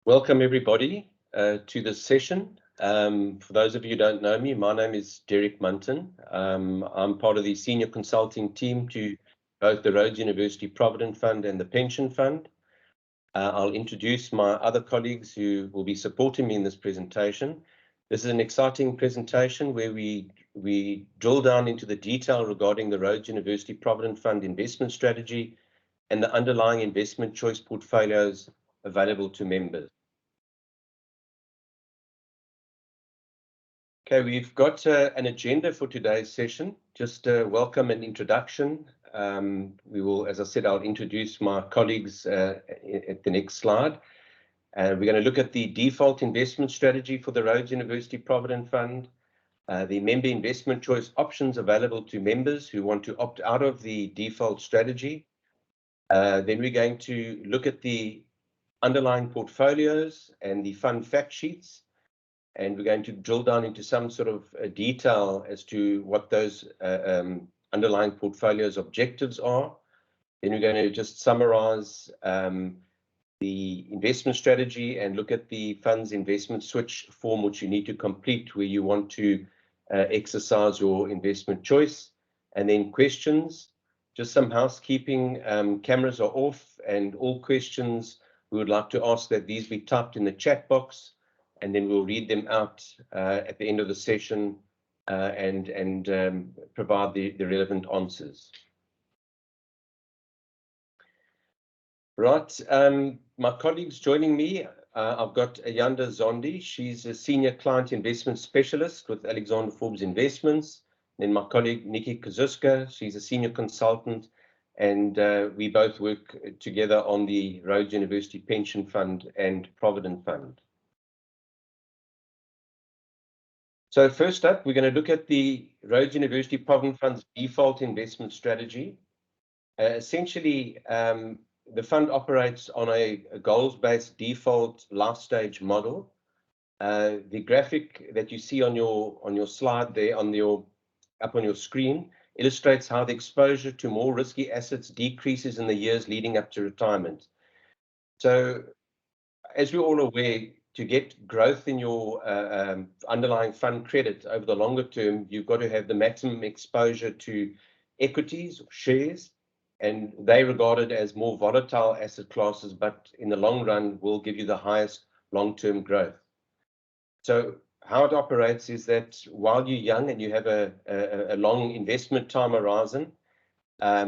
Welcome everybody to this session. For those of you who don't know me, my name is Derek Munton. I'm part of the senior consulting team to both the Rhodes University Provident Fund and the Pension Fund. I'll introduce my other colleagues who will be supporting me in this presentation. This is an exciting presentation where we drill down into the detail regarding the Rhodes University Provident Fund investment strategy and the underlying investment choice portfolios available to members. Okay, we've got an agenda for today's session. Just welcome and introduction. We will, as I said, I'll introduce my colleagues at the next slide. We're going to look at the default investment strategy for the Rhodes University Provident Fund, the member investment choice options available to members who want to opt out of the default strategy. Then we're going to look at the underlying portfolios and the fund fact sheets. And we're going to drill down into some sort of detail as to what those underlying portfolios objectives are. Then we're going to just summarize the investment strategy and look at the fund's investment switch form, which you need to complete where you want to exercise your investment choice. And then questions, just some housekeeping. Cameras are off, and all questions we would like to ask that these be typed in the chat box, and then we'll read them out at the end of the session and provide the relevant answers. Right, my colleagues joining me, I've got Ayanda Zondi. She's a senior client investment specialist with Alexander Forbes Investments. Then my colleague Nikki Kozuska, she's a senior consultant, and we both work together on the Rhodes University Pension Fund and Provident Fund. So first up, we're going to look at the Rhodes University Provident Fund's default investment strategy. Essentially, the fund operates on a goals-based default life stage model. The graphic that you see on your slide there, up on your screen, illustrates how the exposure to more risky assets decreases in the years leading up to retirement. So, as we're all aware, to get growth in your underlying fund credit over the longer term, you've got to have the maximum exposure to equities or shares, and they're regarded as more volatile asset classes, but in the long run will give you the highest long-term growth. So how it operates is that while you're young and you have a long investment time horizon,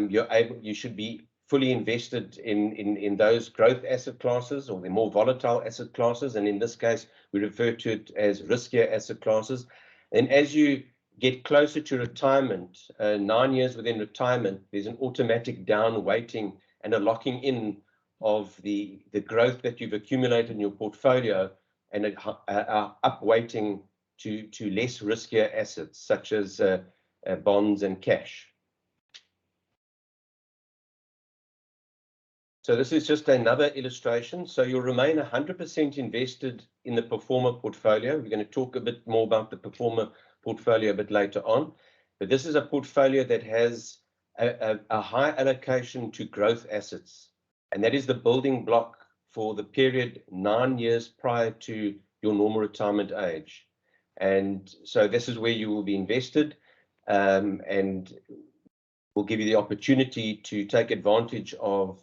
you should be fully invested in those growth asset classes or the more volatile asset classes, and in this case we refer to it as riskier asset classes. And as you get closer to retirement, 9 years within retirement, there's an automatic down weighting and a locking in of the growth that you've accumulated in your portfolio, and a up weighting to less riskier assets such as bonds and cash. So this is just another illustration. So you'll remain 100% invested in the performer portfolio. We're going to talk a bit more about the performer portfolio a bit later on. But this is a portfolio that has a high allocation to growth assets. And that is the building block for the period 9 years prior to your normal retirement age. And so this is where you will be invested, and will give you the opportunity to take advantage of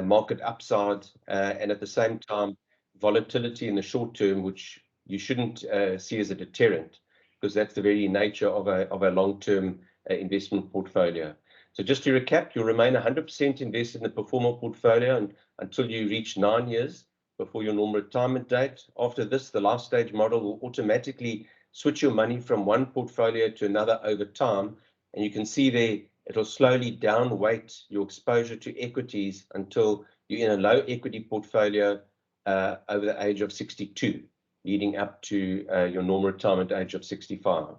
market upside and at the same time volatility in the short term, which you shouldn't see as a deterrent, because that's the very nature of a long-term investment portfolio. So just to recap, you'll remain 100% invested in the performer portfolio until you reach 9 years before your normal retirement date. After this, the life stage model will automatically switch your money from one portfolio to another over time, and you can see there it'll slowly downweight your exposure to equities until you're in a low equity portfolio over the age of 62, leading up to your normal retirement age of 65.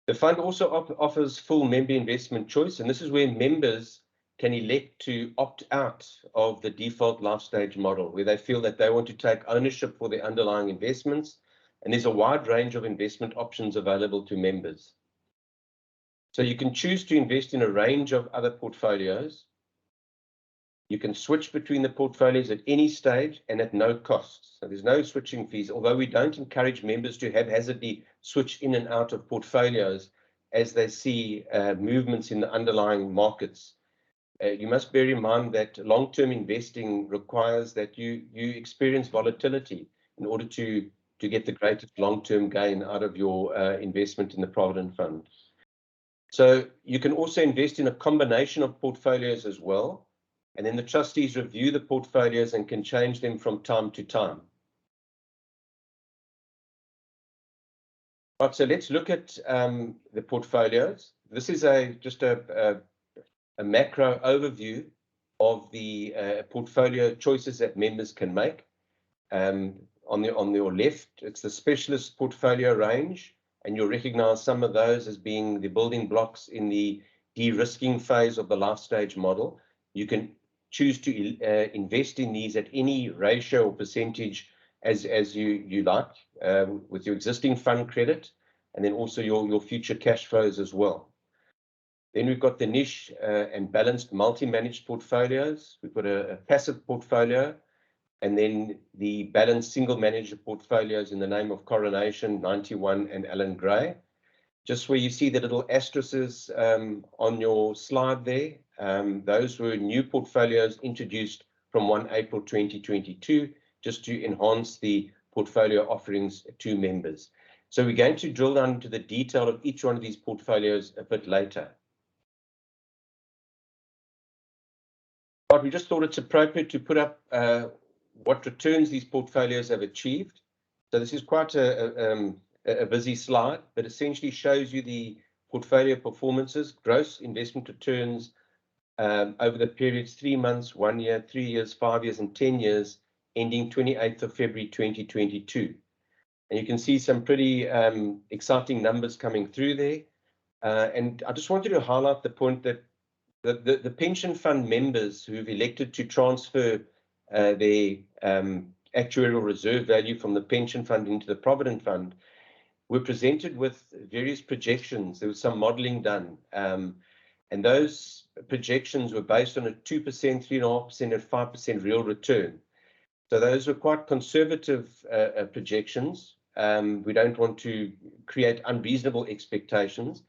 The fund also offers full member investment choice, and this is where members can elect to opt out of the default life stage model, where they feel that they want to take ownership for their underlying investments. And there's a wide range of investment options available to members. So you can choose to invest in a range of other portfolios. You can switch between the portfolios at any stage and at no cost. So there's no switching fees, although we don't encourage members to haphazardly switch in and out of portfolios as they see movements in the underlying markets. You must bear in mind that long-term investing requires that you experience volatility in order to get the greatest long-term gain out of your investment in the Provident Fund. So you can also invest in a combination of portfolios as well, and then the trustees review the portfolios and can change them from time to time. Right, so let's look at the portfolios. This is just a macro overview of the portfolio choices that members can make. On your left, it's the specialist portfolio range, and you'll recognize some of those as being the building blocks in the de-risking phase of the life stage model. You can choose to invest in these at any ratio or percentage as you like, with your existing fund credit, and then also your future cash flows as well. Then we've got the niche and balanced multi-managed portfolios. We've got a passive portfolio, and then the balanced single manager portfolios in the name of Coronation, 91, and Allan Gray. Just where you see the little asterisks on your slide there, those were new portfolios introduced from 1 April 2022, just to enhance the portfolio offerings to members. So we're going to drill down into the detail of each one of these portfolios a bit later. But we just thought it's appropriate to put up what returns these portfolios have achieved. So this is quite a busy slide, but essentially shows you the portfolio performances, gross investment returns over the periods 3 months, 1 year, 3 years, 5 years, and 10 years, ending 28th of February 2022. And you can see some pretty exciting numbers coming through there. And I just wanted to highlight the point that the pension fund members who've elected to transfer their actuarial reserve value from the pension fund into the Provident Fund were presented with various projections. There was some modeling done, and those projections were based on a 2%, 3.5%, and 5% real return. So those were quite conservative projections. We don't want to create unreasonable expectations,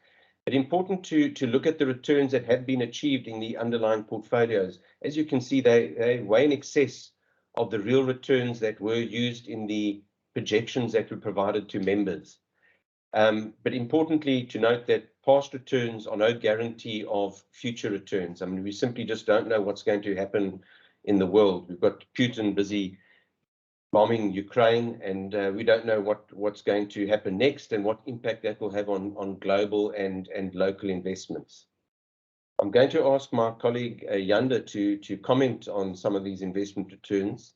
but important to look at the returns that have been achieved in the underlying portfolios. As you can see, they way in excess of the real returns that were used in the projections that were provided to members. But importantly to note that past returns are no guarantee of future returns. I mean, we simply just don't know what's going to happen in the world. We've got Putin busy bombing Ukraine, and we don't know what's going to happen next and what impact that will have on global and local investments. I'm going to ask my colleague Yanda to comment on some of these investment returns.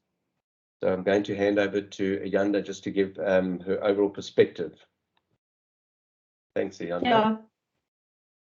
So I'm going to hand over to Yanda just to give her overall perspective. Thanks, Yanda. Yeah.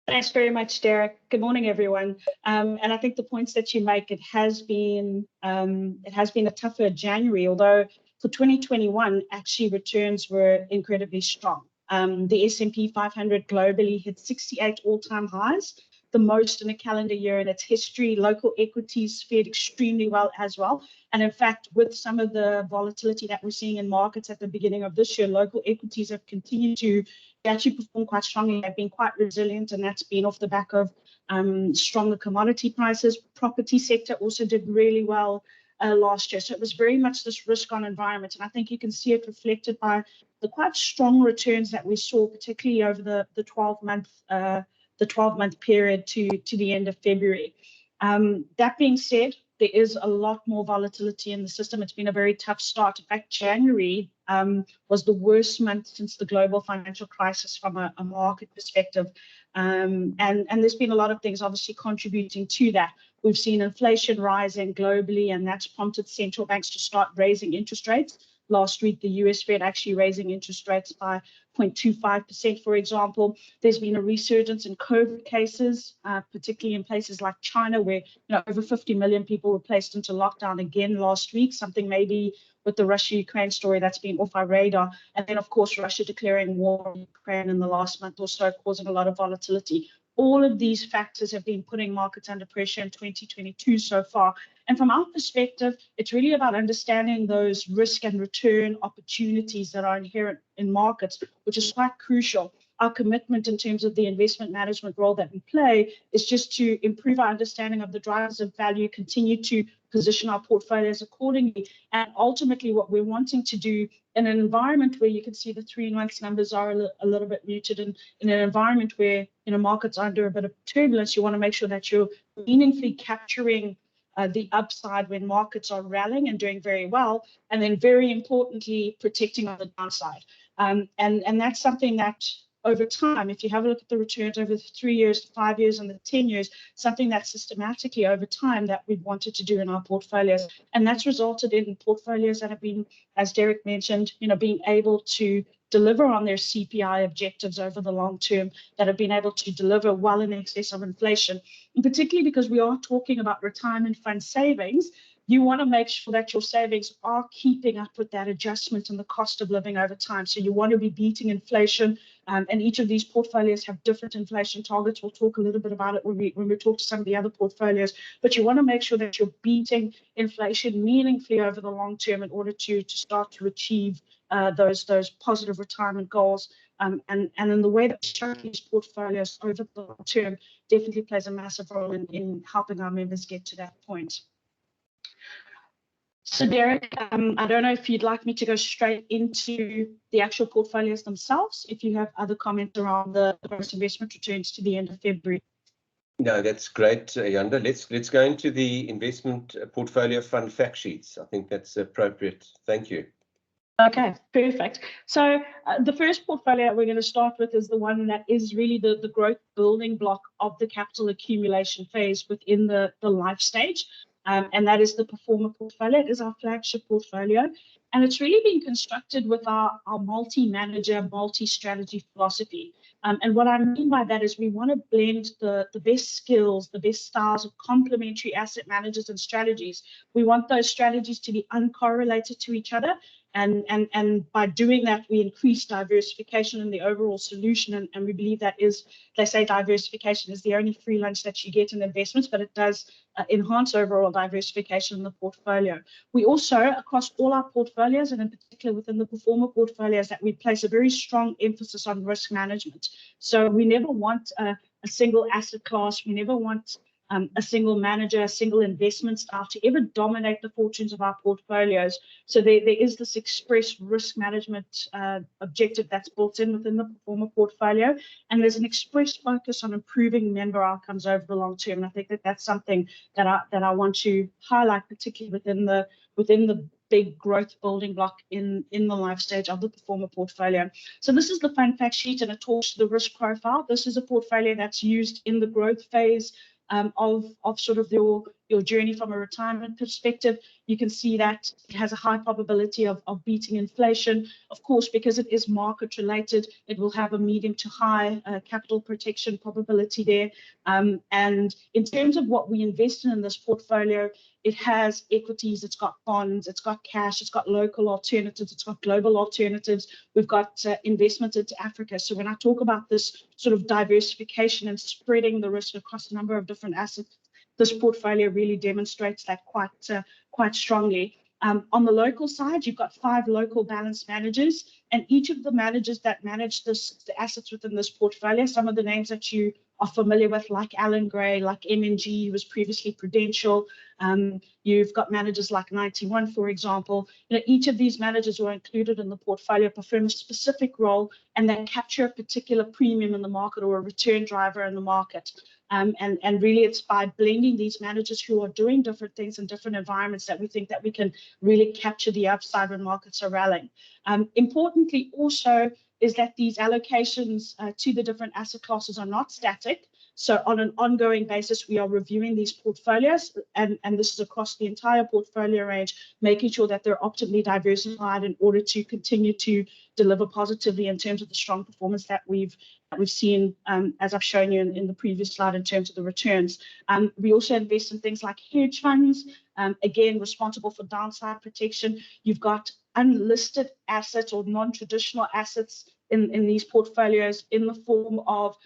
Thanks very much, Derek. Good morning, everyone. And I think the points that you make, it has been a tougher January, although for 2021, actually returns were incredibly strong. The S&P 500 globally hit 68 all-time highs, the most in a calendar year in its history. Local equities fared extremely well as well. And in fact, with some of the volatility that we're seeing in markets at the beginning of this year, local equities have continued to actually perform quite strongly. They've been quite resilient, and that's been off the back of stronger commodity prices. Property sector also did really well last year. So it was very much this risk-on environment. And I think you can see it reflected by the quite strong returns that we saw, particularly over the 12-month period to the end of February. That being said, there is a lot more volatility in the system. It's been a very tough start. In fact, January was the worst month since the global financial crisis from a market perspective. And there's been a lot of things obviously contributing to that. We've seen inflation rising globally, and that's prompted central banks to start raising interest rates. Last week, the US Fed actually raising interest rates by 0.25%, for example. There's been a resurgence in COVID cases, particularly in places like China, where over 50 million people were placed into lockdown again last week, something maybe with the Russia-Ukraine story that's been off our radar. And then, of course, Russia declaring war on Ukraine in the last month or so, causing a lot of volatility. all of these factors have been putting markets under pressure in 2022 so far. And from our perspective, it's really about understanding those risk and return opportunities that are inherent in markets, which is quite crucial. Our commitment in terms of the investment management role that we play is just to improve our understanding of the drivers of value, continue to position our portfolios accordingly, and ultimately what we're wanting to do in an environment where you can see the 3 months numbers are a little bit muted, and in an environment where markets are under a bit of turbulence, you want to make sure that you're meaningfully capturing the upside when markets are rallying and doing very well, and then very importantly protecting on the downside. And that's something that over time, if you have a look at the returns over the 3 years, 5 years, and the 10 years, something that systematically over time that we've wanted to do in our portfolios. And that's resulted in portfolios that have been, as Derek mentioned, being able to deliver on their CPI objectives over the long term, that have been able to deliver well in excess of inflation. And particularly because we are talking about retirement fund savings, you want to make sure that your savings are keeping up with that adjustment in the cost of living over time. So you want to be beating inflation, and each of these portfolios have different inflation targets. We'll talk a little bit about it when we talk to some of the other portfolios, but you want to make sure that you're beating inflation meaningfully over the long term in order to start to achieve those positive retirement goals. And in the way that we structure these portfolios over the long term definitely plays a massive role in helping our members get to that point. So Derek, I don't know if you'd like me to go straight into the actual portfolios themselves, if you have other comments around the gross investment returns to the end of February. No, that's great, Yanda. Let's go into the investment portfolio fund fact sheets. I think that's appropriate. Thank you. Okay, perfect. So the first portfolio we're going to start with is the one that is really the growth building block of the capital accumulation phase within the life stage. And that is the Performer portfolio. It is our flagship portfolio. And it's really been constructed with our multi-manager, multi-strategy philosophy. And what I mean by that is we want to blend the best skills, the best styles of complementary asset managers and strategies. We want those strategies to be uncorrelated to each other. And by doing that, we increase diversification in the overall solution. And we believe that is, they say diversification is the only free lunch that you get in investments, but it does enhance overall diversification in the portfolio. We also, across all our portfolios, and in particular within the Performer portfolios, that we place a very strong emphasis on risk management. So we never want a single asset class. We never want a single manager, a single investment style to ever dominate the fortunes of our portfolios. So there is this express risk management objective that's built in within the Performer portfolio, and there's an express focus on improving member outcomes over the long term. And I think that that's something that I want to highlight, particularly within the big growth building block in the life stage of the Performer portfolio. So this is the fund fact sheet, and it talks to the risk profile. This is a portfolio that's used in the growth phase of sort of your journey from a retirement perspective. You can see that it has a high probability of beating inflation. Of course, because it is market related, it will have a medium to high capital protection probability there. And in terms of what we invest in this portfolio, it has equities, it's got bonds, it's got cash, it's got local alternatives, it's got global alternatives. We've got investments into Africa. So when I talk about this sort of diversification and spreading the risk across a number of different assets, this portfolio really demonstrates that quite strongly. On the local side, you've got 5 local balanced managers, and each of the managers that manage the assets within this portfolio, some of the names that you are familiar with, like Alan Gray, like M&G, who was previously Prudential. You've got managers like 91, for example. Each of these managers who are included in the portfolio perform a specific role, and they capture a particular premium in the market or a return driver in the market. And really it's by blending these managers who are doing different things in different environments that we think that we can really capture the upside when markets are rallying. Importantly also is that these allocations to the different asset classes are not static. So on an ongoing basis, we are reviewing these portfolios, and this is across the entire portfolio range, making sure that they're optimally diversified in order to continue to deliver positively in terms of the strong performance that we've seen, as I've shown you in the previous slide, in terms of the returns. We also invest in things like hedge funds, again, responsible for downside protection. You've got unlisted assets or non-traditional assets in these portfolios in the form of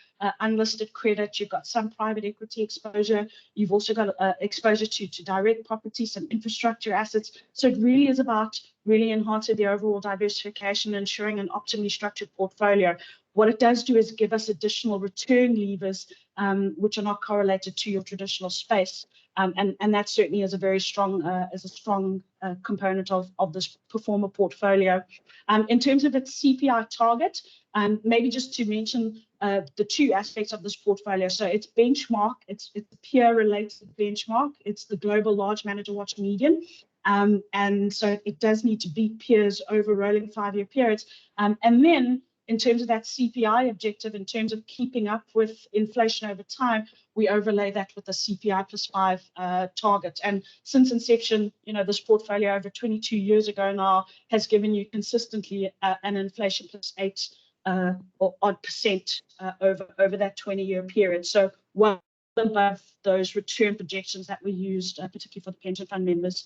unlisted credit. You've got some private equity exposure. You've also got exposure to direct property, some infrastructure assets. So it really is about really enhancing the overall diversification, ensuring an optimally structured portfolio. What it does do is give us additional return levers, which are not correlated to your traditional space. And that certainly is a very strong, component of this performer portfolio. In terms of its CPI target, maybe just to mention the two aspects of this portfolio. So it's benchmark, it's a peer-related benchmark. It's the Global Large Manager Watch Median. And so it does need to beat peers over rolling 5-year periods. And then in terms of that CPI objective, in terms of keeping up with inflation over time, we overlay that with the CPI +5 target. And since inception, this portfolio over 22 years ago now has given you consistently an inflation +8 or odd percent over that 20-year period. So well above those return projections that we used, particularly for the pension fund members.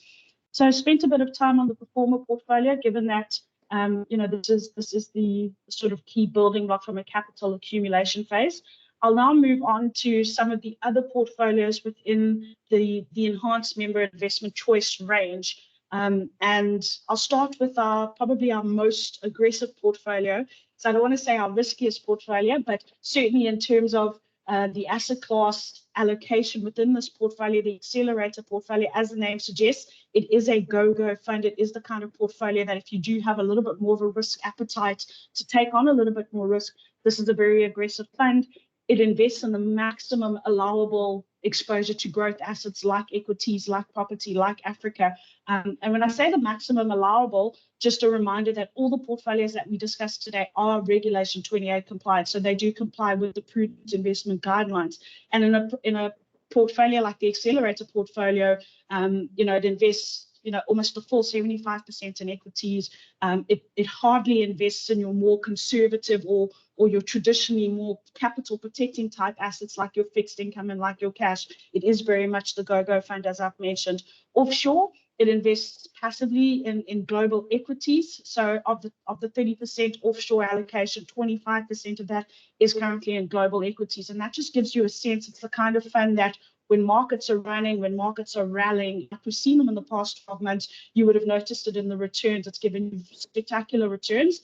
So I spent a bit of time on the performer portfolio, given that this is the sort of key building block from a capital accumulation phase. I'll now move on to some of the other portfolios within the enhanced member investment choice range. And I'll start with probably our most aggressive portfolio. So I don't want to say our riskiest portfolio, but certainly in terms of the asset class allocation within this portfolio, the accelerator portfolio, as the name suggests, it is a go-go fund. It is the kind of portfolio that if you do have a little bit more of a risk appetite to take on a little bit more risk, this is a very aggressive fund. It invests in the maximum allowable exposure to growth assets like equities, like property, like Africa. And when I say the maximum allowable, just a reminder that all the portfolios that we discussed today are Regulation 28 compliant. So they do comply with the prudent investment guidelines. And in a portfolio like the accelerator portfolio, it invests almost the full 75% in equities. It hardly invests in your more conservative or your traditionally more capital protecting type assets like your fixed income and like your cash. It is very much the go-go fund, as I've mentioned. Offshore, it invests passively in global equities. So of the 30% offshore allocation, 25% of that is currently in global equities. And that just gives you a sense. It's the kind of fund that when markets are running, when markets are rallying, like we've seen them in the past 12 months, you would have noticed it in the returns. It's given you spectacular returns.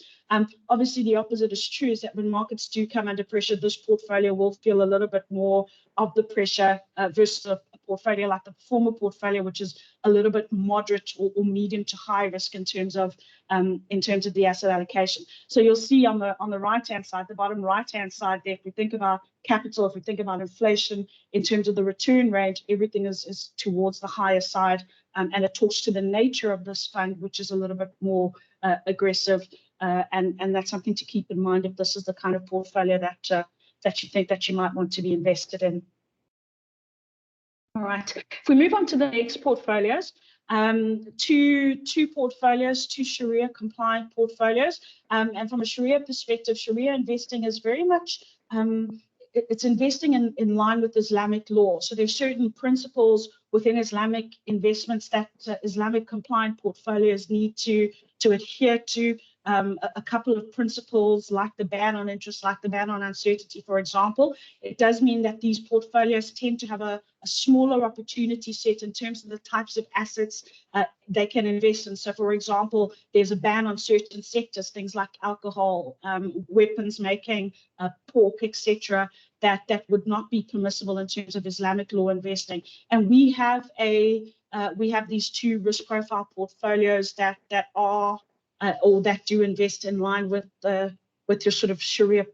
Obviously, the opposite is true, is that when markets do come under pressure, this portfolio will feel a little bit more of the pressure versus a portfolio like the performer portfolio, which is a little bit moderate or medium to high risk in terms of the asset allocation. So you'll see on the right-hand side, the bottom right-hand side there, if we think about capital, if we think about inflation, in terms of the return range, everything is towards the higher side. And it talks to the nature of this fund, which is a little bit more aggressive. And that's something to keep in mind if this is the kind of portfolio that you think that you might want to be invested in. All right. If we move on to the next portfolios, two portfolios, two Sharia compliant portfolios. And from a Sharia perspective, Sharia investing is very much, it's investing in line with Islamic law. So there's certain principles within Islamic investments that Islamic compliant portfolios need to adhere to. A couple of principles like the ban on interest, like the ban on uncertainty, for example. It does mean that these portfolios tend to have a smaller opportunity set in terms of the types of assets they can invest in. So, for example, there's a ban on certain sectors, things like alcohol, weapons making, pork, etc., that would not be permissible in terms of Islamic law investing. And we have these two risk profile portfolios that are or that do invest in line with your sort of Sharia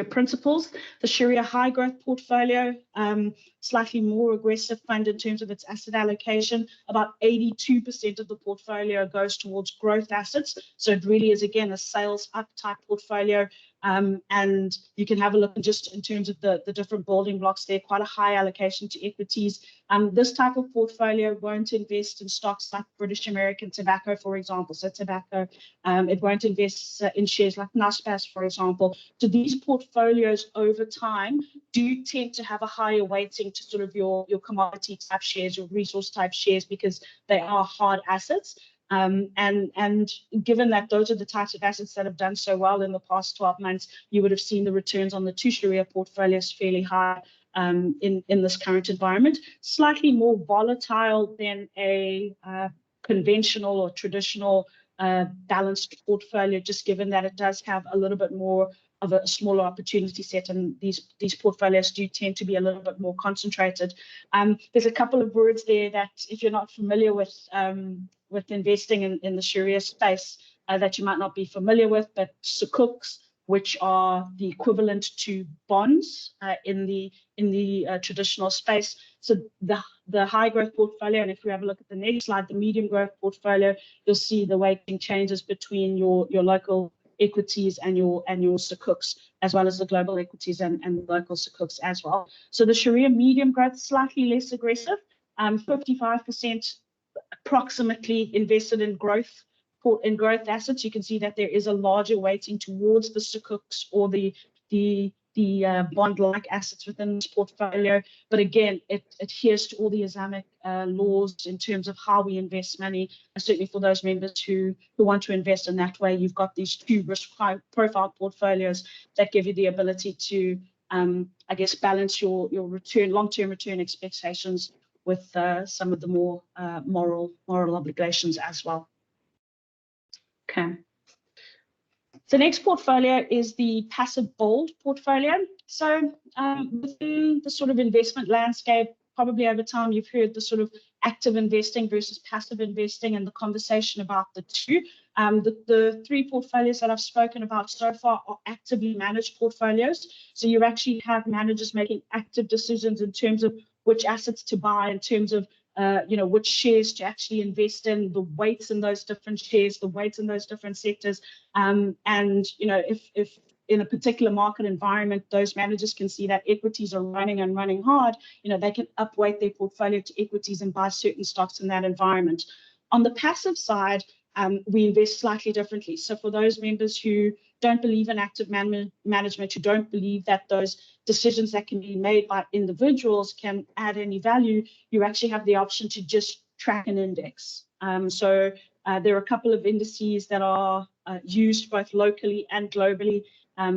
principles. The Sharia high growth portfolio, slightly more aggressive fund in terms of its asset allocation. About 82% of the portfolio goes towards growth assets. So it really is, again, a sales up type portfolio. And you can have a look just in terms of the different building blocks there, quite a high allocation to equities. This type of portfolio won't invest in stocks like British American Tobacco, for example, so tobacco. It won't invest in shares like Naspers, for example. So these portfolios over time do tend to have a higher weighting to sort of your commodity type shares, your resource type shares, because they are hard assets. And given that those are the types of assets that have done so well in the past 12 months, you would have seen the returns on the two Sharia portfolios fairly high in this current environment. Slightly more volatile than a conventional or traditional balanced portfolio, just given that it does have a little bit more of a smaller opportunity set, and these portfolios do tend to be a little bit more concentrated. There's a couple of words there that, if you're not familiar with investing in the Sharia space, that you might not be familiar with, but sukuks, which are the equivalent to bonds in the traditional space. So the high growth portfolio, and if we have a look at the next slide, the medium growth portfolio, you'll see the weighting changes between your local equities and your sukuks, as well as the global equities and local sukuks as well. So the Sharia medium growth, slightly less aggressive, 55% approximately invested in growth assets. You can see that there is a larger weighting towards the sukuks or the bond-like assets within this portfolio. But again, it adheres to all the Islamic laws in terms of how we invest money. And certainly for those members who want to invest in that way, you've got these two risk profile portfolios that give you the ability to, I guess, balance your long-term return expectations with some of the more moral obligations as well. Okay. The next portfolio is the passive bold portfolio. So within the sort of investment landscape, probably over time, you've heard the sort of active investing versus passive investing and the conversation about the two. The three portfolios that I've spoken about so far are actively managed portfolios. So you actually have managers making active decisions in terms of which assets to buy, in terms of which shares to actually invest in, the weights in those different shares, the weights in those different sectors. And if in a particular market environment, those managers can see that equities are running hard, they can upweight their portfolio to equities and buy certain stocks in that environment. On the passive side, we invest slightly differently. So for those members who don't believe in active management, who don't believe that those decisions that can be made by individuals can add any value, you actually have the option to just track an index. So there are a couple of indices that are used both locally and globally.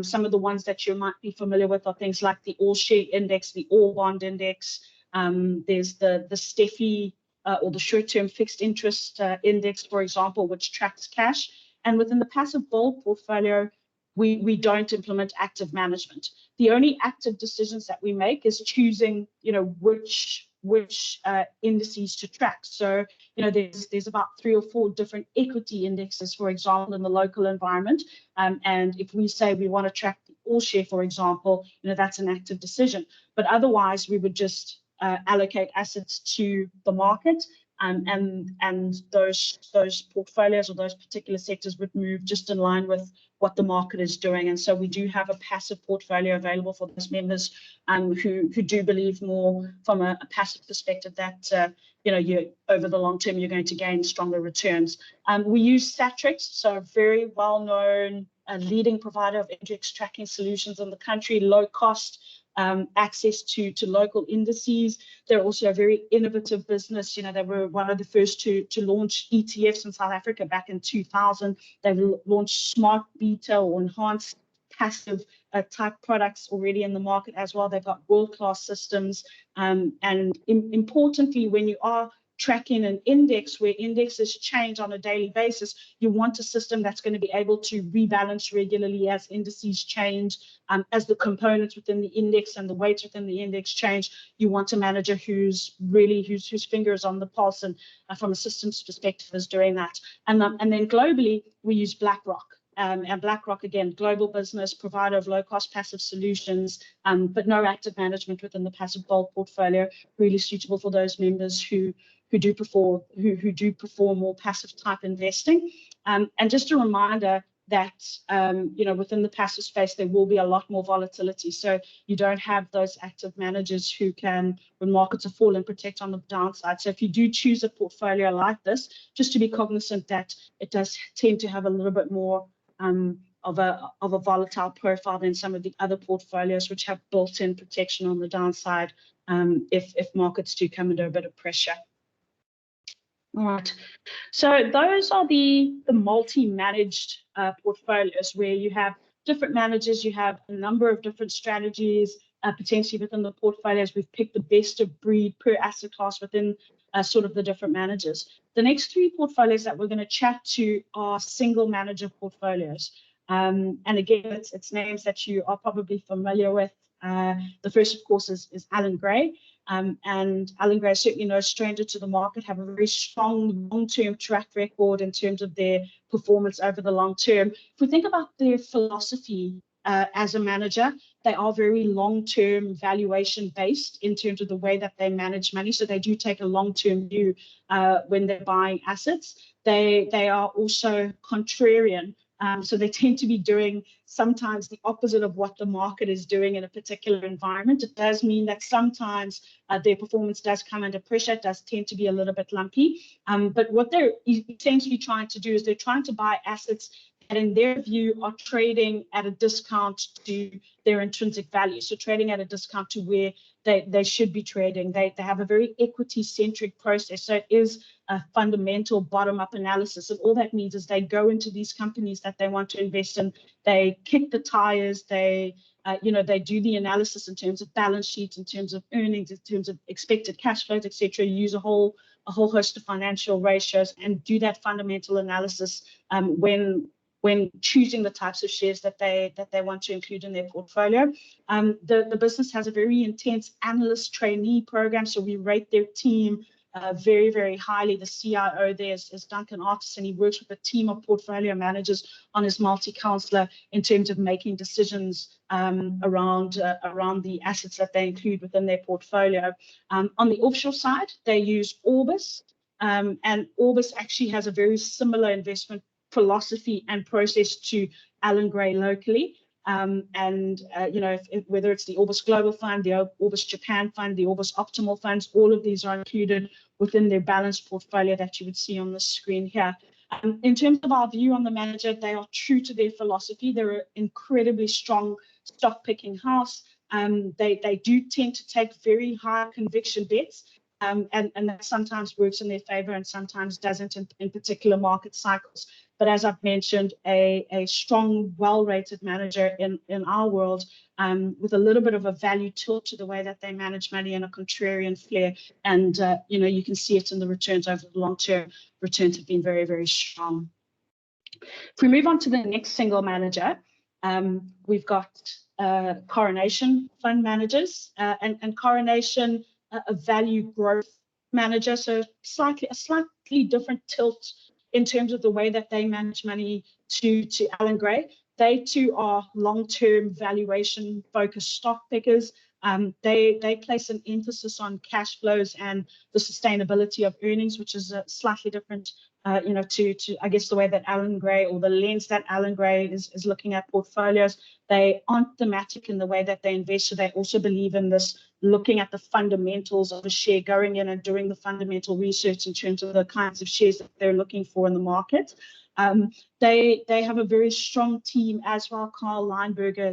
Some of the ones that you might be familiar with are things like the All Share Index, the All Bond Index. There's the STEFI or the Short-Term Fixed Interest Index, for example, which tracks cash. And within the passive bold portfolio, we don't implement active management. The only active decisions that we make is choosing, which indices to track. So, there's about 3 or 4 different equity indexes, for example, in the local environment. And if we say we want to track the All Share, for example, that's an active decision. But otherwise, we would just allocate assets to the market, and those portfolios or those particular sectors would move just in line with what the market is doing. And so we do have a passive portfolio available for those members who do believe more from a passive perspective that you over the long term you're going to gain stronger returns. We use Satrix, so a very well-known leading provider of index tracking solutions in the country, low cost, access to local indices. They're also a very innovative business. They were one of the first to launch ETFs in South Africa back in 2000. They've launched smart beta or enhanced passive type products already in the market as well. They've got world-class systems. And importantly, when you are tracking an index where indexes change on a daily basis, you want a system that's going to be able to rebalance regularly as indices change, as the components within the index and the weights within the index change. You want a manager whose finger is on the pulse, and from a systems perspective is doing that. And then globally, we use BlackRock. And BlackRock, again, global business, provider of low-cost passive solutions, but no active management within the passive bold portfolio, really suitable for those members who do prefer more passive type investing. And just a reminder that within the passive space there will be a lot more volatility. So you don't have those active managers who can, when markets are falling, protect on the downside. So if you do choose a portfolio like this, just to be cognizant that it does tend to have a little bit more of a volatile profile than some of the other portfolios, which have built-in protection on the downside if markets do come under a bit of pressure. All right. So those are the multi-managed portfolios where you have different managers, you have a number of different strategies, potentially within the portfolios. We've picked the best of breed per asset class within sort of the different managers. The next three portfolios that we're going to chat to are single manager portfolios. And again, it's names that you are probably familiar with. The first, of course, is Allan Gray. And Allan Gray is certainly no stranger to the market, have a very strong long-term track record in terms of their performance over the long term. If we think about their philosophy as a manager, they are very long-term valuation based in terms of the way that they manage money. So they do take a long-term view when they're buying assets. They are also contrarian. So they tend to be doing sometimes the opposite of what the market is doing in a particular environment. It does mean that sometimes their performance does come under pressure. It does tend to be a little bit lumpy. But what they're essentially trying to do is they're trying to buy assets that in their view are trading at a discount to their intrinsic value. So trading at a discount to where they should be trading. They have a very equity-centric process. So it is a fundamental bottom-up analysis. And all that means is they go into these companies that they want to invest in, they kick the tires, they do the analysis in terms of balance sheets, in terms of earnings, in terms of expected cash flows, etc. Use a whole host of financial ratios and do that fundamental analysis when choosing the types of shares that they want to include in their portfolio. The business has a very intense analyst trainee program, so we rate their team very, very highly. The CIO there is Duncan Artisan. He works with a team of portfolio managers on his multi-counselor in terms of making decisions around the assets that they include within their portfolio. On the offshore side, they use Orbis, and Orbis actually has a very similar investment philosophy and process to Allan Gray locally. Whether it's the Orbis Global Fund, the Orbis Japan Fund, the Orbis Optimal Funds, all of these are included within their balanced portfolio that you would see on the screen here. In terms of our view on the manager, they are true to their philosophy. They're an incredibly strong stock picking house. They do tend to take very high conviction bets. And that sometimes works in their favor and sometimes doesn't in particular market cycles. But as I've mentioned, a strong, well-rated manager in our world with a little bit of a value tilt to the way that they manage money and a contrarian flair. And, you can see it in the returns over the long term. Returns have been very, very strong. If we move on to the next single manager, we've got Coronation Fund Managers and Coronation, a value growth manager, so a slightly different tilt in terms of the way that they manage money to Allan Gray. They too are long-term valuation focused stock pickers. They place an emphasis on cash flows and the sustainability of earnings, which is a slightly different to I guess the way that Allan Gray, or the lens that Allan Gray is looking at portfolios. They aren't thematic in the way that they invest, so they also believe in this looking at the fundamentals of a share, going in and doing the fundamental research in terms of the kinds of shares that they're looking for in the market. They have a very strong team as well. Carl Leinberger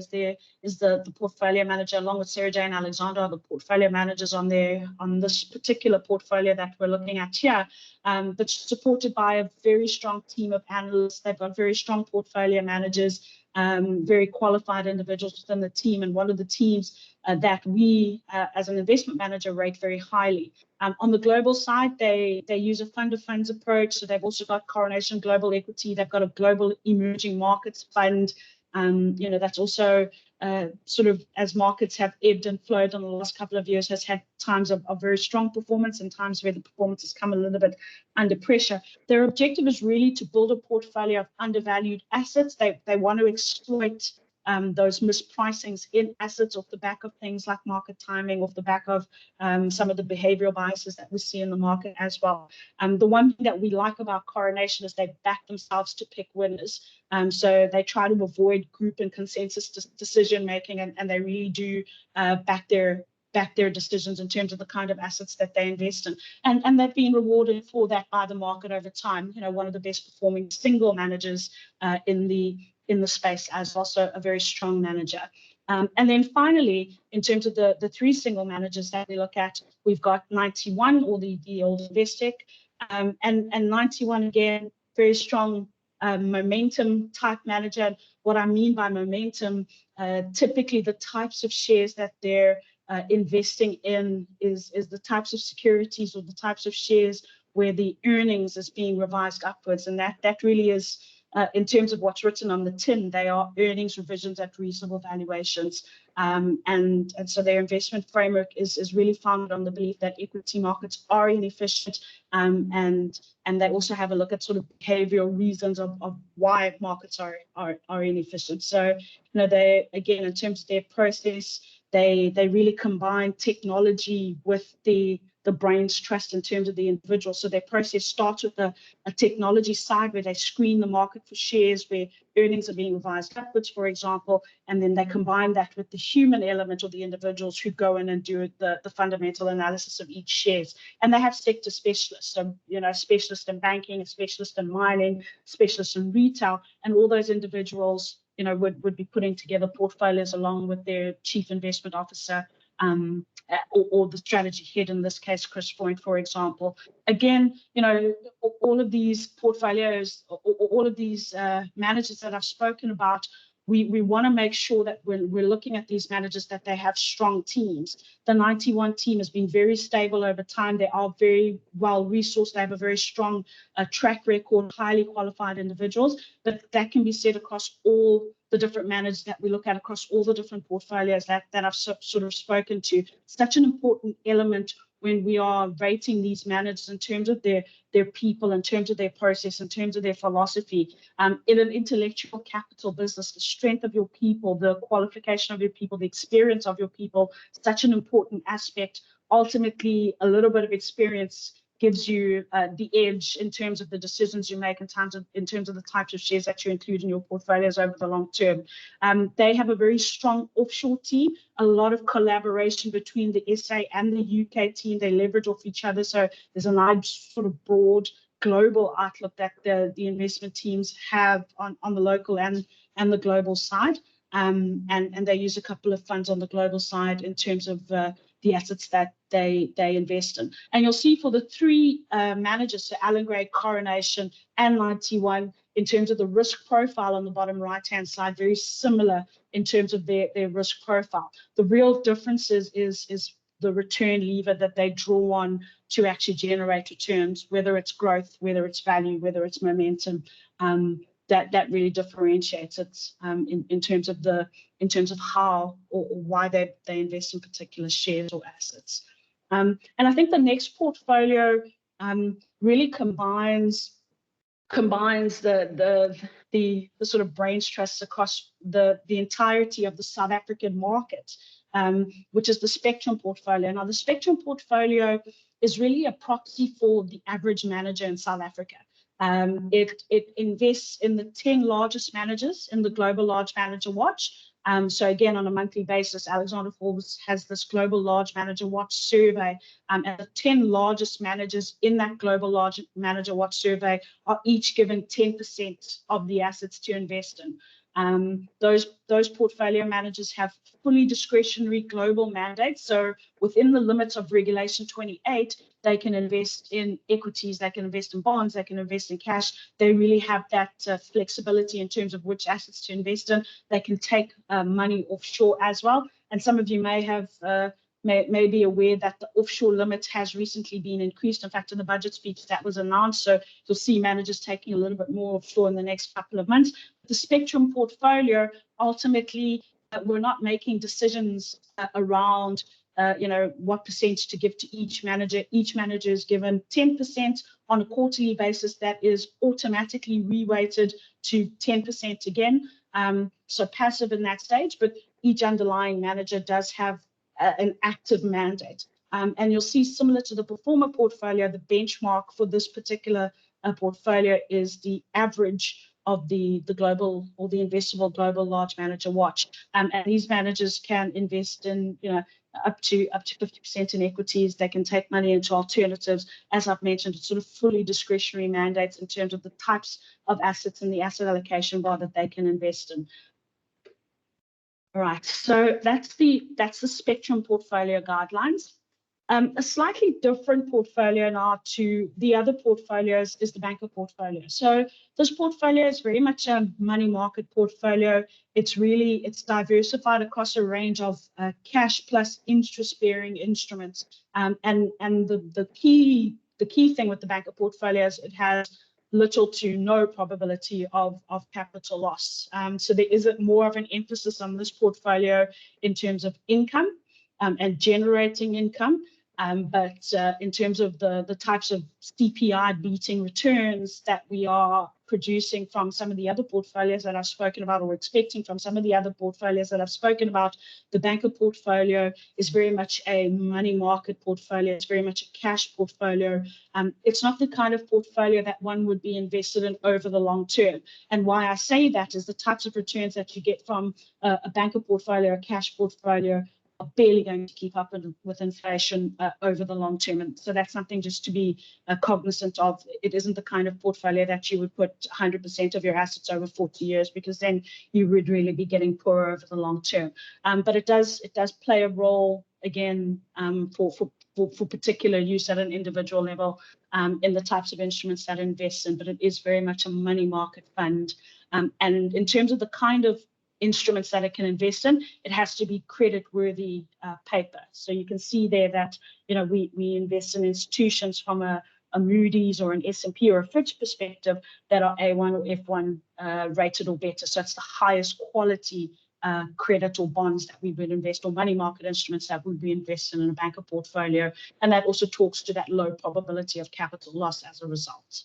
is the portfolio manager, along with Sarah Jane Alexander, the portfolio managers on this particular portfolio that we're looking at here, but supported by a very strong team of analysts. They've got very strong portfolio managers, very qualified individuals within the team, and one of the teams that we, as an investment manager, rate very highly. On the global side, they use a fund of funds approach. So they've also got Coronation Global Equity. They've got a Global Emerging Markets Fund. That's also sort of, as markets have ebbed and flowed in the last couple of years, has had times of very strong performance and times where the performance has come a little bit under pressure. Their objective is really to build a portfolio of undervalued assets. They want to exploit those mispricings in assets off the back of things like market timing, off the back of some of the behavioral biases that we see in the market as well. The one thing that we like about Coronation is they back themselves to pick winners. So they try to avoid group and consensus decision making, and they really do back their decisions in terms of the kind of assets that they invest in. And they've been rewarded for that by the market over time. One of the best performing single managers in the space, as also a very strong manager. And then finally, in terms of the three single managers that we look at, we've got 91, or the old Investec. And 91, again, very strong momentum type manager. What I mean by momentum, typically the types of shares that they're investing in is the types of securities or the types of shares where the earnings is being revised upwards. And that really is, in terms of what's written on the tin, they are earnings revisions at reasonable valuations. And so their investment framework is really founded on the belief that equity markets are inefficient, and they also have a look at sort of behavioral reasons of why markets are inefficient. So, they, again, in terms of their process, they really combine technology with the brain's trust in terms of the individual. So their process starts with a technology side where they screen the market for shares where earnings are being revised upwards, for example, and then they combine that with the human element of the individuals who go in and do the fundamental analysis of each shares. And they have sector specialists, so, a specialist in banking, a specialist in mining, specialist in retail, and all those individuals, would be putting together portfolios along with their chief investment officer, or the strategy head, in this case, Chris Freund, for example. Again, all of these portfolios, all of these managers that I've spoken about, we want to make sure that when we're looking at these managers, that they have strong teams. The 91 team has been very stable over time. They are very well resourced. They have a very strong track record, highly qualified individuals. But that can be said across all the different managers that we look at, across all the different portfolios that I've sort of spoken to. Such an important element when we are rating these managers in terms of their people, in terms of their process, in terms of their philosophy. In an intellectual capital business, the strength of your people, the qualification of your people, the experience of your people, such an important aspect. Ultimately, a little bit of experience gives you the edge in terms of the decisions you make, in terms of the types of shares that you include in your portfolios over the long term. They have a very strong offshore team, a lot of collaboration between the SA and the UK team. They leverage off each other. So there's a nice sort of broad global outlook that the investment teams have on the local and the global side. And they use a couple of funds on the global side in terms of the assets that they invest in. And you'll see for the three managers, so Allan Gray, Coronation, and 91, in terms of the risk profile on the bottom right-hand side, very similar in terms of their risk profile. The real difference is the return lever that they draw on to actually generate returns, whether it's growth, whether it's value, whether it's momentum. That really differentiates it in terms of how or why they invest in particular shares or assets. And I think the next portfolio really combines the sort of brains trusts across the entirety of the South African market, which is the Spectrum portfolio. Now, the Spectrum portfolio is really a proxy for the average manager in South Africa. It invests in the 10 largest managers in the Global Large Manager Watch. So again, on a monthly basis, Alexander Forbes has this Global Large Manager Watch survey, and the 10 largest managers in that Global Large Manager Watch survey are each given 10% of the assets to invest in. Those portfolio managers have fully discretionary global mandates. So within the limits of Regulation 28, they can invest in equities, they can invest in bonds, they can invest in cash. They really have that flexibility in terms of which assets to invest in. They can take money offshore as well. And some of you may have may be aware that the offshore limit has recently been increased. In fact, in the budget speech that was announced, so you'll see managers taking a little bit more offshore in the next couple of months. The Spectrum portfolio, ultimately, we're not making decisions around what percentage to give to each manager. Each manager is given 10% on a quarterly basis that is automatically reweighted to 10% again. So passive in that stage, but each underlying manager does have an active mandate. And you'll see, similar to the Performer portfolio, the benchmark for this particular portfolio is the average of the global or the investable Global Large Manager Watch. And these managers can invest in up to 50% in equities. They can take money into alternatives. As I've mentioned, it's sort of fully discretionary mandates in terms of the types of assets and the asset allocation bar that they can invest in. All right, so that's the Spectrum portfolio guidelines. A slightly different portfolio now to the other portfolios is the banker portfolio. So this portfolio is very much a money market portfolio. It's diversified across a range of cash plus interest-bearing instruments. And the key thing with the banker portfolio is it has little to no probability of capital loss. So there is more of an emphasis on this portfolio in terms of income and generating income. But in terms of the types of CPI beating returns that we are producing from some of the other portfolios that I've spoken about, or expecting from some of the other portfolios that I've spoken about, the banker portfolio is very much a money market portfolio. It's very much a cash portfolio. It's not the kind of portfolio that one would be invested in over the long term. And why I say that is the types of returns that you get from a banker portfolio, a cash portfolio, are barely going to keep up with inflation over the long term. And so that's something just to be cognizant of. It isn't the kind of portfolio that you would put 100% of your assets over 40 years, because then you would really be getting poorer over the long term. But it does play a role, again, for particular use at an individual level in the types of instruments that invest in, but it is very much a money market fund. And in terms of the kind of instruments that it can invest in, it has to be credit-worthy paper. So you can see there that, you know, we invest in institutions from a Moody's or an S&P or a Fitch perspective that are A1 or F1 rated or better. So it's the highest quality credit or bonds that we would invest, or money market instruments that would be invested in a banker portfolio. And that also talks to that low probability of capital loss as a result.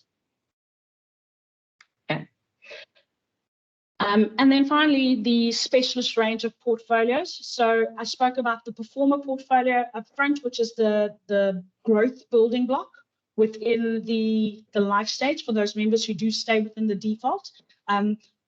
And then finally, the specialist range of portfolios. So I spoke about the performer portfolio up front, which is the growth building block within the life stage for those members who do stay within the default.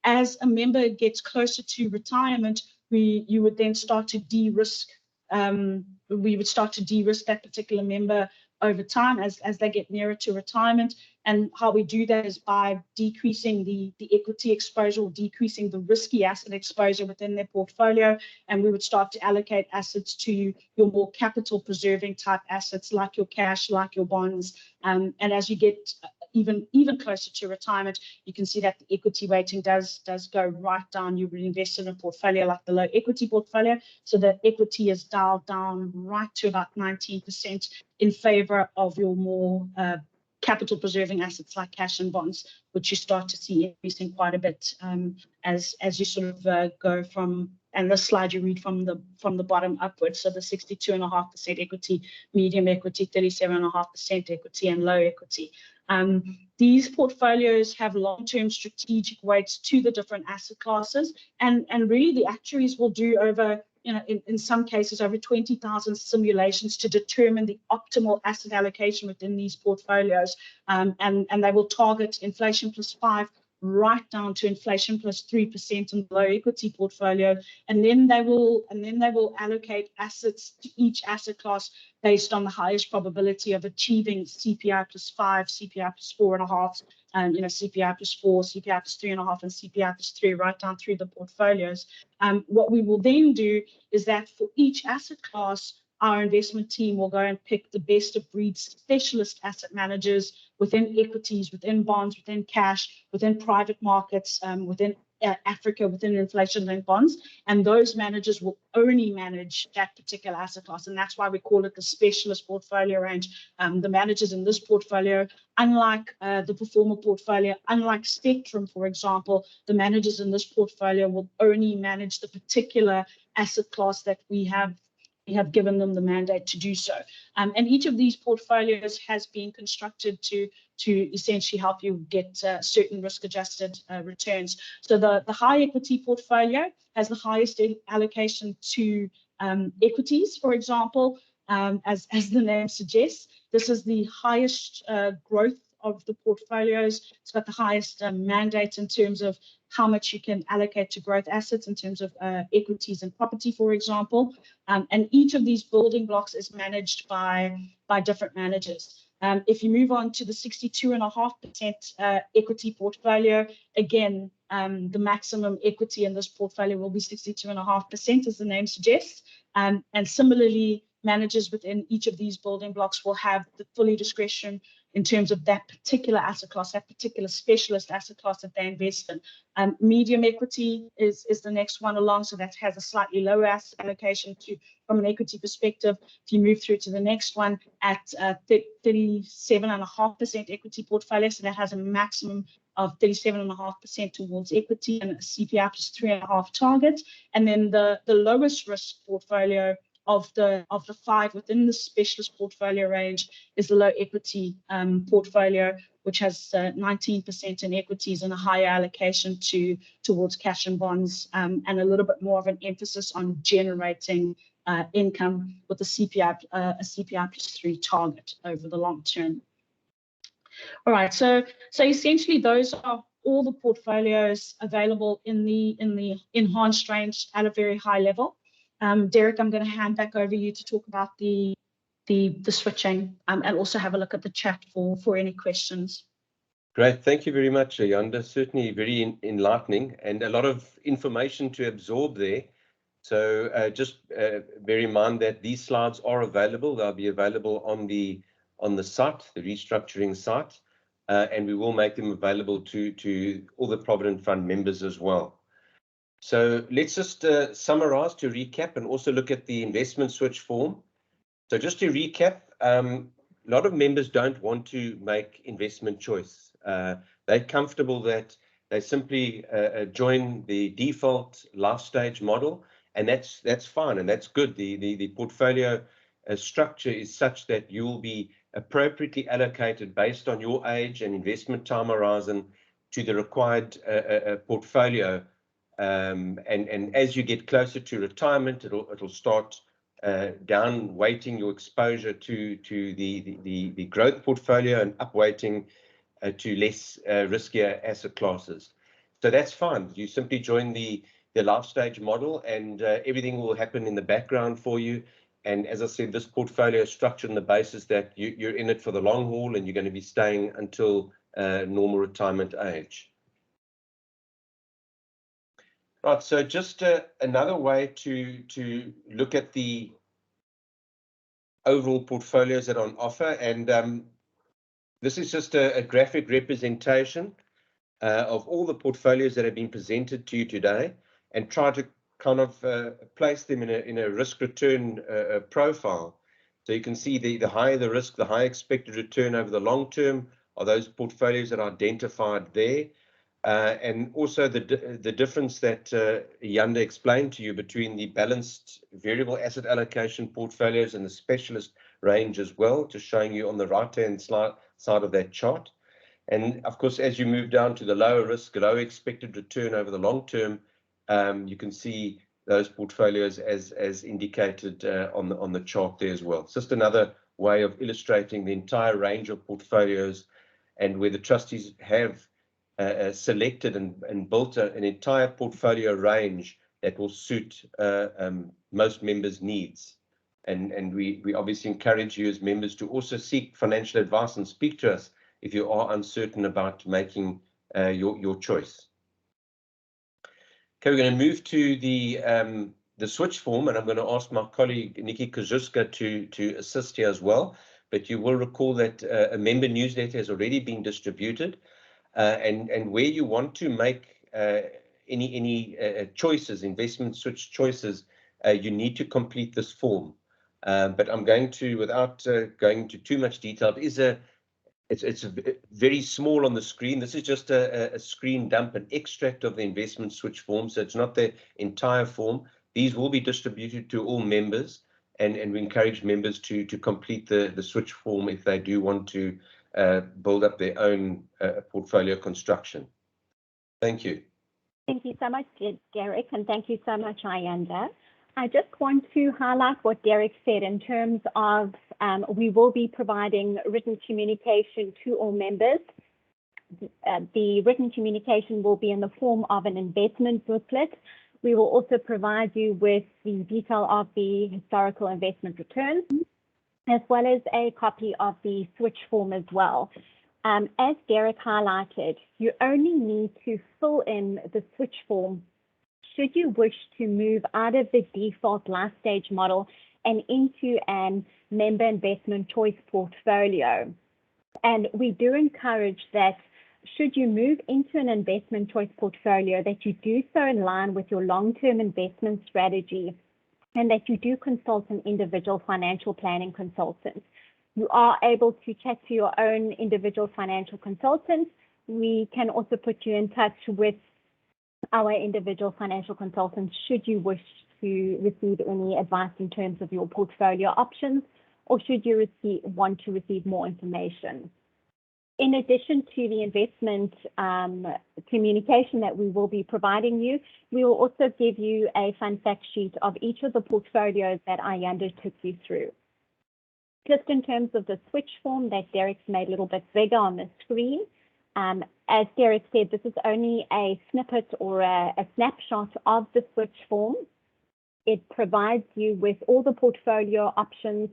As a member gets closer to retirement, you would then start to de-risk. We would start to de-risk that particular member over time as they get nearer to retirement. And how we do that is by decreasing the equity exposure, or decreasing the risky asset exposure within their portfolio. And we would start to allocate assets to your more capital preserving type assets, like your cash, like your bonds. And as you get even closer to retirement, you can see that the equity weighting does go right down. You would invest in a portfolio like the low equity portfolio, so that equity is dialed down right to about 19% in favor of your more capital preserving assets like cash and bonds, which you start to see increasing quite a bit as you sort of go from, and this slide you read from the bottom upwards. So the 62.5% equity, medium equity, 37.5% equity, and low equity. These portfolios have long-term strategic weights to the different asset classes, and really the actuaries will do over, you know, in some cases over 20,000 simulations to determine the optimal asset allocation within these portfolios, and they will target inflation plus 5 right down to inflation plus 3% in the low equity portfolio, and then they will allocate assets to each asset class based on the highest probability of achieving CPI plus 5, CPI plus 4.5, and CPI plus 4, CPI plus 3.5, and CPI plus 3 right down through the portfolios. What we will then do is that for each asset class, our investment team will go and pick the best of breed specialist asset managers within equities, within bonds, within cash, within private markets, within Africa, within inflation-linked bonds. And those managers will only manage that particular asset class. And that's why we call it the specialist portfolio range. The managers in this portfolio, unlike the performer portfolio, unlike Spectrum, for example, the managers in this portfolio will only manage the particular asset class that we have given them the mandate to do so. And each of these portfolios has been constructed to essentially help you get certain risk-adjusted returns. So the high equity portfolio has the highest allocation to equities, for example, as the name suggests. This is the highest growth of the portfolios. It's got the highest mandate in terms of how much you can allocate to growth assets in terms of equities and property, for example. And each of these building blocks is managed by different managers. If you move on to the 62.5% equity portfolio, again, the maximum equity in this portfolio will be 62.5%, as the name suggests. And similarly, managers within each of these building blocks will have the fully discretion in terms of that particular asset class, that particular specialist asset class that they invest in. Medium equity is the next one along, so that has a slightly lower asset allocation from an equity perspective. If you move through to the next one at 37.5% equity portfolio, so that has a maximum of 37.5% towards equity and a CPI plus 3.5 target. And then the lowest risk portfolio of the 5 within the specialist portfolio range is the low equity portfolio, which has 19% in equities and a higher allocation towards cash and bonds, and a little bit more of an emphasis on generating income with a CPI plus 3 target over the long term. All right, so essentially those are all the portfolios available in the enhanced range at a very high level. Derek, I'm going to hand back over you to talk about the switching and also have a look at the chat for any questions. Great, thank you very much, Ayanda. Certainly very enlightening and a lot of information to absorb there. So just bear in mind that these slides are available. They'll be available on the site, the restructuring site, and we will make them available to all the Provident Fund members as well. So let's just summarize to recap and also look at the investment switch form. So just to recap, a lot of members don't want to make investment choice. They're comfortable that they simply join the default life stage model, and that's fine and that's good. The portfolio structure is such that you will be appropriately allocated based on your age and investment time horizon to the required portfolio. And as you get closer to retirement, it'll start down weighting your exposure to the growth portfolio and up weighting to less riskier asset classes. So that's fine. You simply join the life stage model and everything will happen in the background for you. And as I said, this portfolio is structured on the basis that you're in it for the long haul and you're going to be staying until normal retirement age. Right, so just another way to look at the overall portfolios that are on offer, and this is just a graphic representation of all the portfolios that have been presented to you today, and try to kind of place them in a risk return profile. So you can see the higher the risk, the higher expected return over the long term are those portfolios that are identified there. And also the difference that Ayanda explained to you between the balanced variable asset allocation portfolios and the specialist range as well, just showing you on the right-hand side of that chart. And of course, as you move down to the lower risk, lower expected return over the long term, you can see those portfolios as indicated on the chart there as well. It's just another way of illustrating the entire range of portfolios and where the trustees have selected and built an entire portfolio range that will suit most members' needs. And we obviously encourage you as members to also seek financial advice and speak to us if you are uncertain about making your choice. Okay, we're going to move to the switch form, and I'm going to ask my colleague Nikki Kozuska to assist here as well. But you will recall that a member newsletter has already been distributed. And where you want to make any choices, investment switch choices, you need to complete this form. But I'm going to, without going into too much detail, it's very small on the screen. This is just a screen dump, an extract of the investment switch form, so it's not the entire form. These will be distributed to all members, and we encourage members to complete the switch form if they do want to build up their own portfolio construction. Thank you. Thank you so much, Derek, and thank you so much, Ayanda. I just want to highlight what Derek said in terms of we will be providing written communication to all members. The written communication will be in the form of an investment booklet. We will also provide you with the detail of the historical investment returns, as well as a copy of the switch form as well. As Derek highlighted, you only need to fill in the switch form should you wish to move out of the default life stage model and into an member investment choice portfolio. And we do encourage that should you move into an investment choice portfolio, that you do so in line with your long-term investment strategy, and that you do consult an individual financial planning consultant. You are able to chat to your own individual financial consultant. We can also put you in touch with our individual financial consultants should you wish to receive any advice in terms of your portfolio options, or should you want to receive more information. In addition to the investment communication that we will be providing you, we will also give you a fun fact sheet of each of the portfolios that Ayanda took you through. Just in terms of the switch form that Derek's made a little bit bigger on the screen, as Derek said, this is only a snippet or a snapshot of the switch form. It provides you with all the portfolio options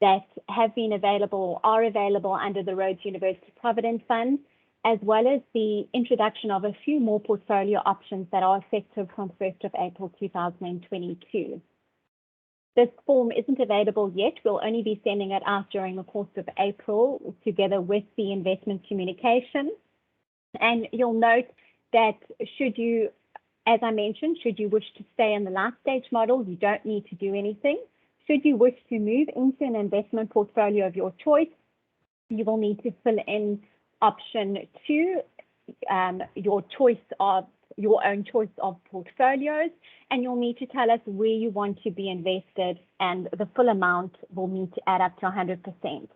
that have been available, are available under the Rhodes University Provident Fund, as well as the introduction of a few more portfolio options that are effective from 1st of April 2022. This form isn't available yet. We'll only be sending it out during the course of April together with the investment communication. And you'll note that should you, as I mentioned, should you wish to stay in the last stage model, you don't need to do anything. Should you wish to move into an investment portfolio of your choice, you will need to fill in option 2, your own choice of portfolios, and you'll need to tell us where you want to be invested, and the full amount will need to add up to 100%.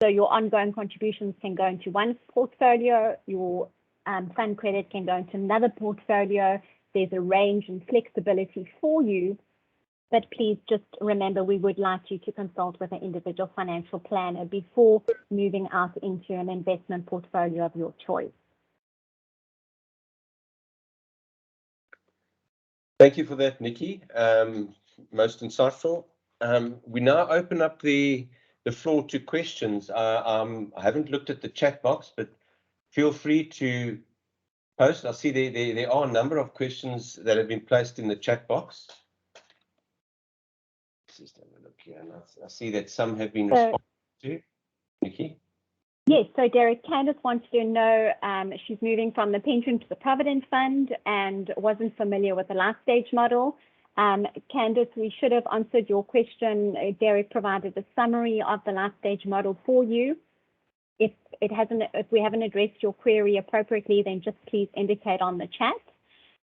So your ongoing contributions can go into one portfolio, your fund credit can go into another portfolio. There's a range and flexibility for you, but please just remember we would like you to consult with an individual financial planner before moving out into an investment portfolio of your choice. Thank you for that, Nikki. Most insightful. We now open up the floor to questions. I haven't looked at the chat box, but feel free to post. I see there are a number of questions that have been placed in the chat box. Let's just have a look here. And I see that some have been responded to. Nikki? Yes, so Derek, Candice wants to know, she's moving from the pension to the Provident Fund and wasn't familiar with the last stage model. Candice, we should have answered your question. Derek provided a summary of the last stage model for you. If we haven't addressed your query appropriately, then just please indicate on the chat.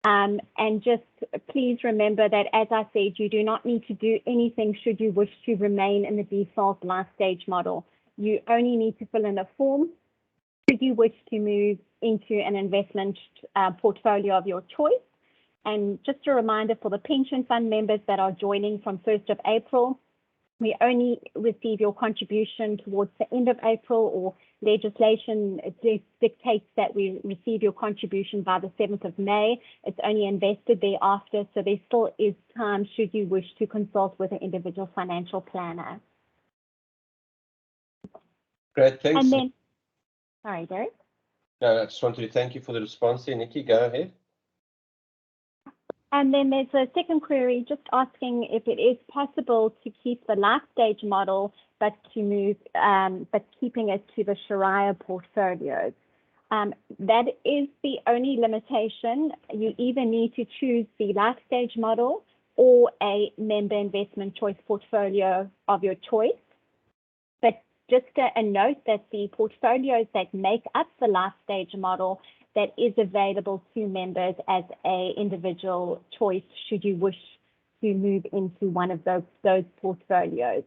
And just please remember that, as I said, you do not need to do anything should you wish to remain in the default last stage model. You only need to fill in a form should you wish to move into an investment portfolio of your choice. And just a reminder for the pension fund members that are joining from 1st of April, we only receive your contribution towards the end of April, or legislation dictates that we receive your contribution by the 7th of May. It's only invested thereafter, so there still is time should you wish to consult with an individual financial planner. Great, thanks. And then, sorry, Derek. No, I just wanted to thank you for the response there, Nikki. Go ahead. And then there's a second query just asking if it is possible to keep the last stage model, but to move, but keeping it to the Sharia portfolios. That is the only limitation. You either need to choose the last stage model or a member investment choice portfolio of your choice. But just a note that the portfolios that make up the last stage model, that is available to members as a individual choice should you wish to move into one of those portfolios.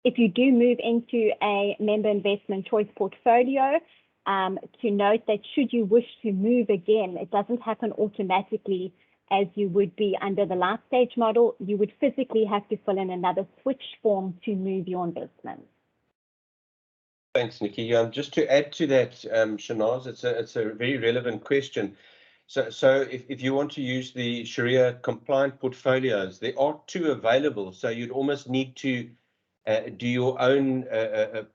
If you do move into a member investment choice portfolio, to note that should you wish to move again, it doesn't happen automatically as you would be under the last stage model. You would physically have to fill in another switch form to move your investment. Thanks, Nikki. Just to add to that, Shanaz, it's a very relevant question. So if you want to use the Sharia compliant portfolios, there are 2 available. So you'd almost need to do your own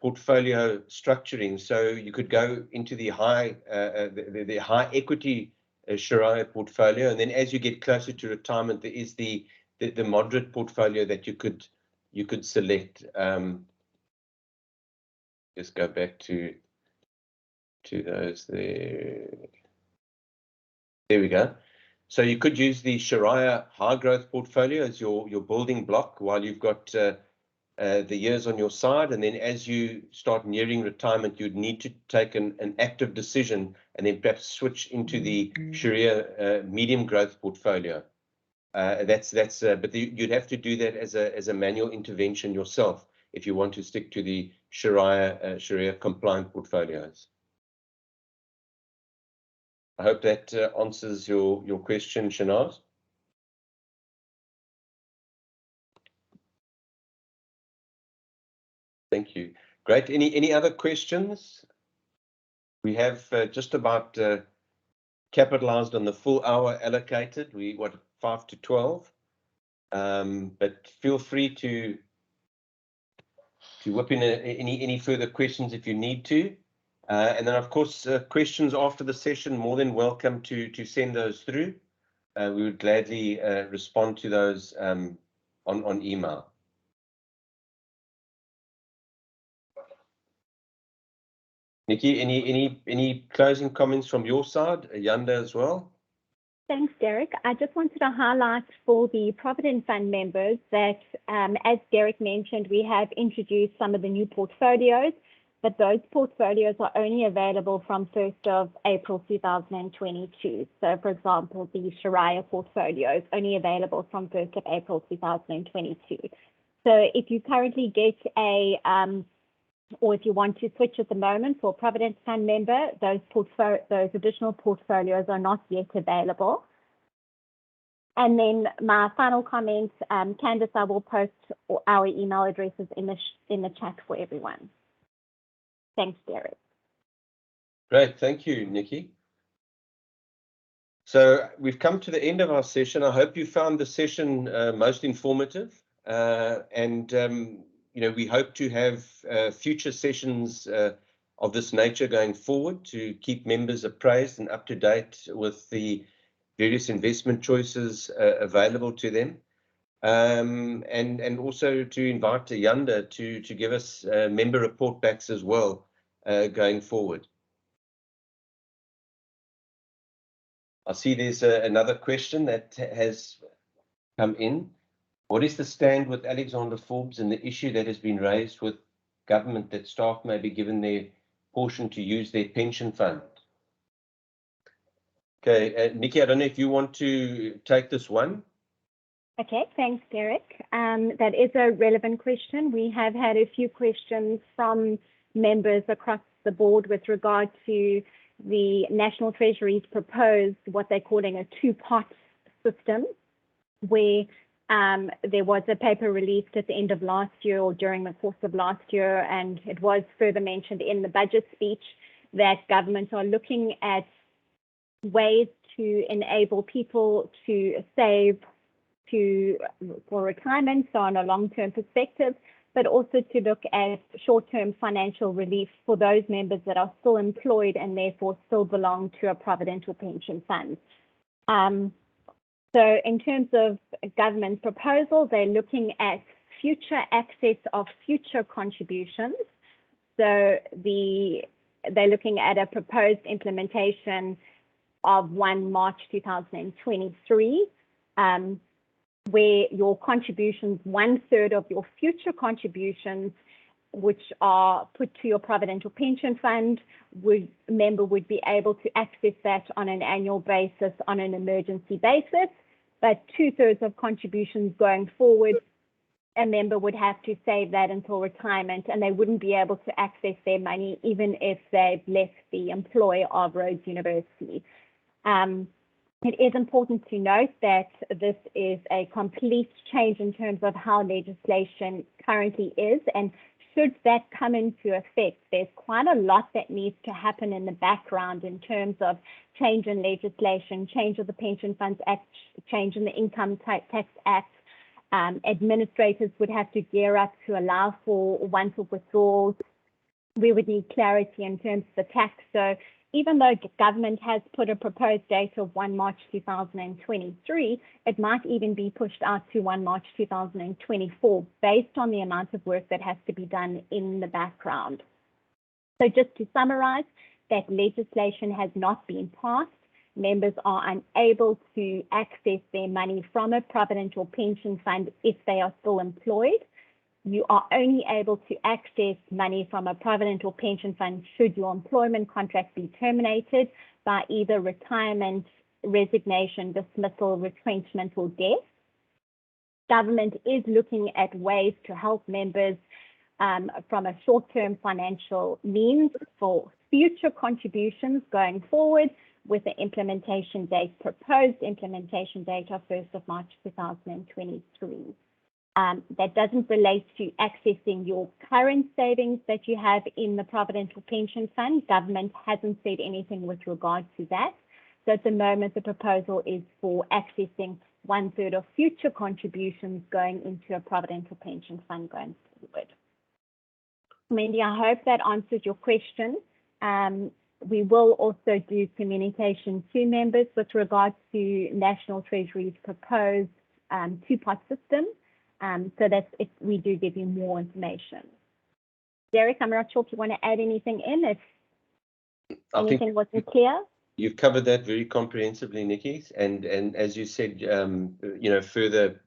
portfolio structuring. So you could go into the high equity Sharia portfolio, and then as you get closer to retirement, there is the the moderate portfolio that you could select. Just go back to those there. There we go. So you could use the Sharia high growth portfolio as your building block while you've got the years on your side, and then as you start nearing retirement, you'd need to take an active decision and then perhaps switch into the Sharia medium growth portfolio. But you'd have to do that as a manual intervention yourself if you want to stick to the Sharia compliant portfolios. I hope that answers your question, Shanaz. Thank you. Great. Any other questions? We have just about capitalized on the full hour allocated. We got 5 to 12. But feel free to whip in any further questions if you need to. And then, of course, questions after the session, more than welcome to send those through. We would gladly respond to those on email. Nikki, any closing comments from your side? Yanda as well? Thanks, Derek. I just wanted to highlight for the Provident Fund members that, as Derek mentioned, we have introduced some of the new portfolios, but those portfolios are only available from 1st of April 2022. So, for example, the Sharia portfolio is only available from 1st of April 2022. So if you currently get or if you want to switch at the moment for a Provident Fund member, those additional portfolios are not yet available. And then my final comment, Candice, I will post our email addresses in the chat for everyone. Thanks, Derek. Great, thank you, Nikki. So we've come to the end of our session. I hope you found the session most informative, we hope to have future sessions of this nature going forward to keep members appraised and up to date with the various investment choices available to them, and also to invite Yanda to give us member report backs as well going forward. I see there's another question that has come in. What is the stand with Alexander Forbes and the issue that has been raised with government that staff may be given their portion to use their pension fund? Okay, Nikki, I don't know if you want to take this one. Okay, thanks, Derek. That is a relevant question. We have had a few questions from members across the board with regard to the National Treasury's proposed what they're calling a two-pot system, where there was a paper released at the end of last year or during the course of last year, and it was further mentioned in the budget speech that governments are looking at ways to enable people to save for retirement, so on a long-term perspective, but also to look at short-term financial relief for those members that are still employed and therefore still belong to a provident or pension fund. So in terms of government proposal, they're looking at future access of future contributions. So they're looking at a proposed implementation of 1 March 2023, where your contributions, 1/3 of your future contributions, which are put to your provident or pension fund, member would be able to access that on an annual basis on an emergency basis, but 2/3 of contributions going forward, a member would have to save that until retirement, and they wouldn't be able to access their money even if they've left the employ of Rhodes University. It is important to note that this is a complete change in terms of how legislation currently is, and should that come into effect, there's quite a lot that needs to happen in the background in terms of change in legislation, change of the Pension Funds Act, change in the Income Tax Act. Administrators would have to gear up to allow for once-off withdrawals. We would need clarity in terms of the tax. So even though government has put a proposed date of 1 March 2023, it might even be pushed out to 1 March 2024 based on the amount of work that has to be done in the background. So just to summarize, that legislation has not been passed. Members are unable to access their money from a provident or pension fund if they are still employed. You are only able to access money from a provident or pension fund should your employment contract be terminated by either retirement, resignation, dismissal, retrenchment, or death. Government is looking at ways to help members from a short-term financial means for future contributions going forward, with the implementation date, proposed implementation date of 1st of March 2023. That doesn't relate to accessing your current savings that you have in the Provident or Pension Fund. Government hasn't said anything with regard to that. So at the moment, the proposal is for accessing 1/3 of future contributions going into a Provident or Pension Fund going forward. Mandy, I hope that answers your question. We will also do communication to members with regards to National Treasury's proposed two-part system, so that we do give you more information. Derek, I'm not sure if you want to add anything in, if anything wasn't clear. You've covered that very comprehensively, Nikki, and as you said, further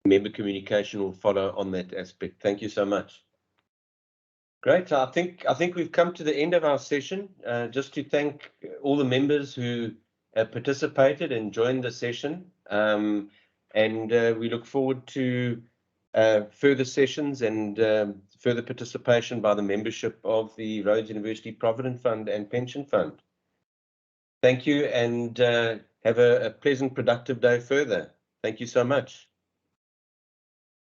member communication will follow on that aspect. Thank you so much. Great. I think we've come to the end of our session. Just to thank all the members who have participated and joined the session, and we look forward to further sessions and further participation by the membership of the Rhodes University Provident Fund and Pension Fund. Thank you, and have a pleasant, productive day further. Thank you so much.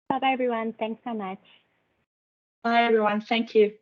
Bye-bye, everyone. Thanks so much. Bye, everyone. Thank you.